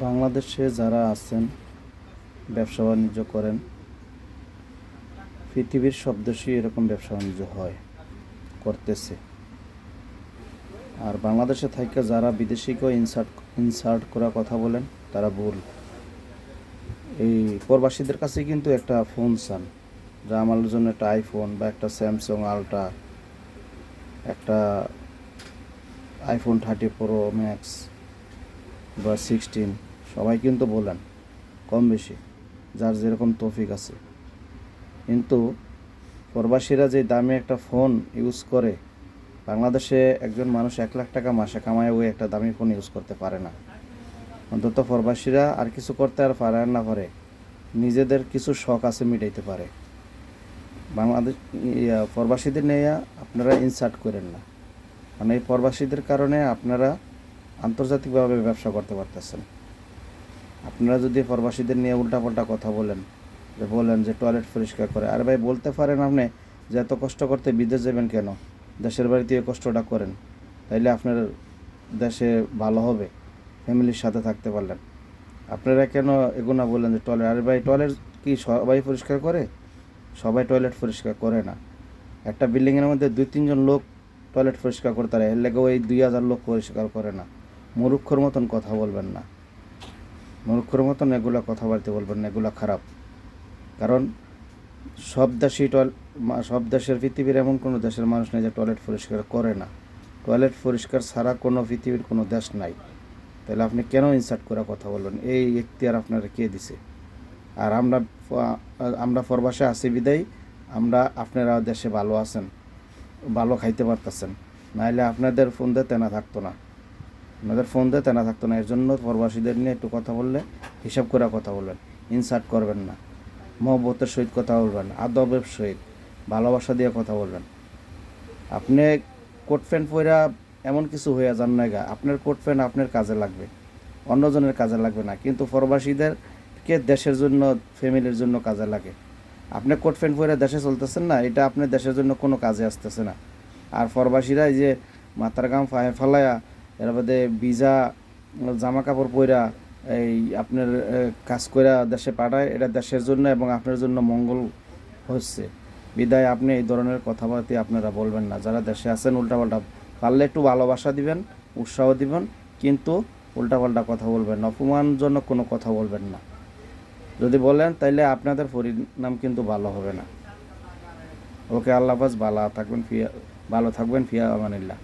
বাংলাদেশে যারা আছেন, ব্যবসা বাণিজ্য করেন, পৃথিবীর সব দেশেই এরকম ব্যবসা বাণিজ্য হয়, করতেছে। আর বাংলাদেশে থাইকা যারা বিদেশিকেও ইনসার্ট করা কথা বলেন, তারা ভুল। এই প্রবাসীদের কাছে কিন্তু একটা ফোন চান, যা আমার জন্য একটা আইফোন বা একটা স্যামসাং আলট্রা, একটা iPhone 30 Pro Max বা 16, সবাই কিন্তু বলেন কম বেশি, যার যেরকম তৌফিক আছে। কিন্তু প্রবাসীরা যে দামে একটা ফোন ইউজ করে, বাংলাদেশে একজন মানুষ 1 লাখ টাকা মাসে কামায় ওই একটা দামি ফোন ইউজ করতে পারে না। অন্তত প্রবাসীরা আর কিছু করতে আর পারে আর না পারে, নিজেদের কিছু শখ আছে মিটাইতে পারে। বাংলাদেশ প্রবাসীদের নিয়ে আপনারা ইনসার্ট করেন না, মানে এই প্রবাসীদের কারণে আপনারা আন্তর্জাতিকভাবে ব্যবসা করতে পারতেছেন। আপনারা যদি প্রবাসীদের নিয়ে উল্টাপাল্টা কথা বলেন যে টয়লেট পরিষ্কার করে, আর ভাই বলতে পারেন আপনি যে এত কষ্ট করতে বিদেশ যাবেন কেন, দেশের বাড়িতে এই কষ্টটা করেন, তাইলে আপনার দেশে ভালো হবে, ফ্যামিলির সাথে থাকতে পারলেন। আপনারা কেন এগুনা বলেন যে টয়লেট, আর ভাই টয়লেট কি সবাই পরিষ্কার করে? সবাই টয়লেট পরিষ্কার করে না। একটা বিল্ডিংয়ের মধ্যে 2-3 জন লোক টয়লেট পরিষ্কার করতে পারে, এর লেগে ওই 2000 লোক পরিষ্কার করে না। মূর্খর মতন কথা বলবেন না, মূর্খর মতন এগুলো কথাবার্তা বলবেন না, এগুলো খারাপ। কারণ সব দেশের পৃথিবীর এমন কোনো দেশের মানুষ নেই যে টয়লেট পরিষ্কার করে না। টয়লেট পরিষ্কার ছাড়া কোনো পৃথিবীর কোনো দেশ নাই। তাহলে আপনি কেন ইনসার্ট করে কথা বলবেন? এই এখতিয়ার আপনারা কে দিছে? আর আমরা প্রবাসে আছি বিদায় আপনারা দেশে ভালো আছেন, ভালো খাইতে পারতেছেন, নাহলে আপনাদের ফোন দিয়ে তেনা থাকতো না। এর জন্য প্রবাসীদের নিয়ে একটু কথা বললে হিসাব করে কথা বলবেন, ইনসার্ট করবেন না, মহব্বতের সহিত কথা বলবেন, আদবের সহিত ভালোবাসা দিয়ে কথা বলবেন। আপনি কোট প্যান্ট পরা এমন কিছু হয়ে যান না গা, আপনার কোট প্যান্ট আপনার কাজে লাগবে, অন্যজনের কাজে লাগবে না। কিন্তু প্রবাসীদেরকে দেশের জন্য, ফ্যামিলির জন্য কাজে লাগে। আপনি কোট প্যান্ট পরে দেশে চলতেছেন না, এটা আপনার দেশের জন্য কোনো কাজে আসতেছে না। আর প্রবাসীরা এই যে মাথার গাম ফায়ে ফেলায়া, এর মধ্যে ভিজা জামা কাপড় পরা এই আপনার কাজ করে দেশে পাঠায়, এটা দেশের জন্য এবং আপনার জন্য মঙ্গল হচ্ছে। বিদায় আপনি এই ধরনের কথাবার্তা আপনারা বলবেন না। যারা দেশে আছেন উল্টাপাল্টা, পারলে একটু ভালোবাসা দিবেন, উৎসাহ দিবেন, কিন্তু উল্টাপাল্টা কথা বলবেন না, অপমানজনক কোনো কথা বলবেন না। যদি বলেন তাইলে আপনাদের পরিণাম কিন্তু ভালো হবে না। ওকে, আল্লাহ হাফেজ, ভালো থাকবেন, ফিয়া আমানিল্লাহ।